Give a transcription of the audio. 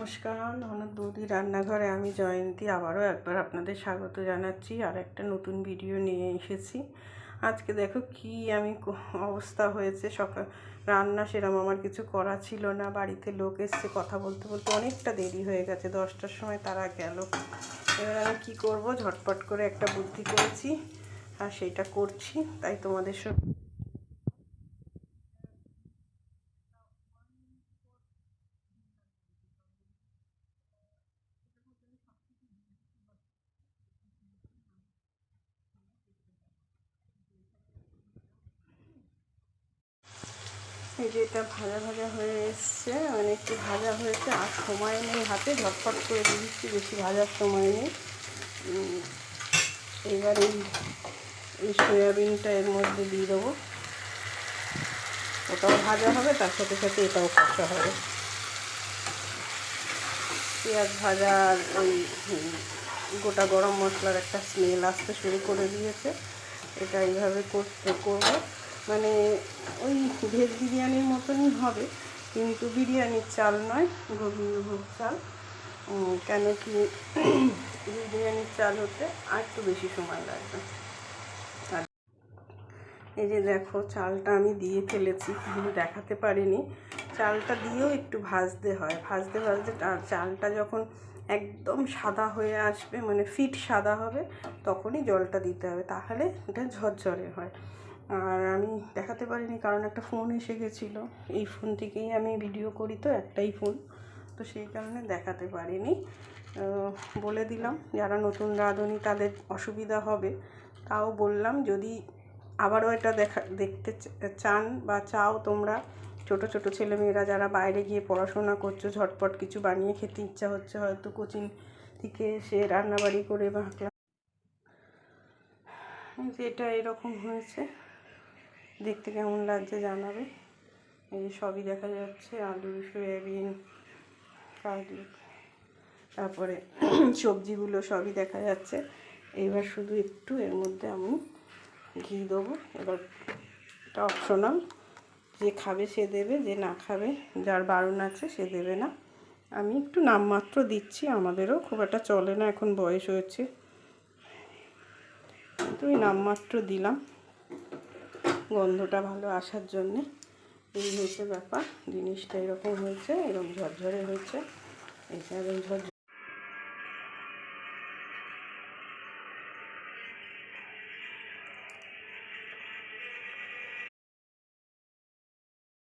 নমস্কার, ননদ বৌদি রান্নাঘরে আমি জয়ন্তী আবারও একবার আপনাদের স্বাগত জানাচ্ছি। আর একটা নতুন ভিডিও নিয়ে এসেছি। আজকে দেখো কি আমি অবস্থা হয়েছে। সকাল রান্না সেরকম আমার কিছু করা ছিল না, বাড়িতে লোক এসছে, কথা বলতে বলতে অনেকটা দেরি হয়ে গেছে, 10টার সময় তারা গেল। এবার আমি কী করব, ঝটপট করে একটা বুদ্ধি করেছি আর সেইটা করছি, তাই তোমাদের সাথে এই যে এটা ভাজা ভাজা হয়ে এসছে, মানে একটু ভাজা হয়েছে, আর সময় নেই হাতে, ঝটপট করে দিয়ে দিচ্ছি, বেশি ভাজার সময় নেই। এবার এই সয়াবিনটা এর মধ্যে দিয়ে দেবো, ওটাও ভাজা হবে, তার সাথে সাথে এটাও কষা হবে। পেঁয়াজ ভাজা আর ওই গোটা গরম মশলার একটা স্মেল আসতে শুরু করে দিয়েছে। এটা এইভাবে করবো, মানে ওই ভেজ বিরিয়ানির মতনই হবে, কিন্তু বিরিয়ানির চাল নয়, গোবিন্দভোগ চাল। কেন কি বিরিয়ানির চাল হতে আর একটু বেশি সময় লাগবে। আর এই যে দেখো, চালটা আমি দিয়ে ফেলেছি, কিন্তু দেখাতে পারিনি। চালটা দিয়েও একটু ভাজতে হয়, ভাজতে ভাজতে চালটা যখন একদম সাদা হয়ে আসবে, মানে ফিট সাদা হবে, তখনই জলটা দিতে হবে, তাহলে এটা ঝরঝরে হয়। আর আমি দেখাতে পারিনি কারণ একটা ফোন এসে গেছিলো, এই ফোন থেকেই আমি ভিডিও করি, তো একটাই ফোন, তো সেই কারণে দেখাতে পারিনি। বলে দিলাম, যারা নতুন রাঁধুনি তাদের অসুবিধা হবে, তাও বললাম, যদি আবারও এটা দেখতে চান বা চাও তোমরা, ছোট ছোট ছেলেমেয়েরা যারা বাইরে গিয়ে পড়াশোনা করছো, ঝটপট কিছু বানিয়ে খেতে ইচ্ছা হচ্ছে, হয়তো কোচিং থেকে এসে রান্নাবাড়ি করে বা এটা এরকম হয়েছে, দেখতে কেমন লাগছে জানাবে। এই সবই দেখা যাচ্ছে, আলু, সয়াবিন, কাজু, তারপরে সবজিগুলো সবই দেখা যাচ্ছে। এবার শুধু একটু এর মধ্যে আমি ঘি দেবো। এবার এটা অপশনাল, যে খাবে সে দেবে, যে না খাবে, যার বারণ আছে সে দেবে না। আমি একটু নামমাত্র দিচ্ছি, আমাদেরও খুব একটা চলে না, এখন বয়স হয়েছে, তো এই নামমাত্র দিলাম গন্ধটা ভালো আসার জন্যে। এই হয়েছে ব্যাপার, জিনিসটা এরকম হয়েছে, এরকম ঝরঝরে হয়েছে, এটা এরকম ঝরঝরে।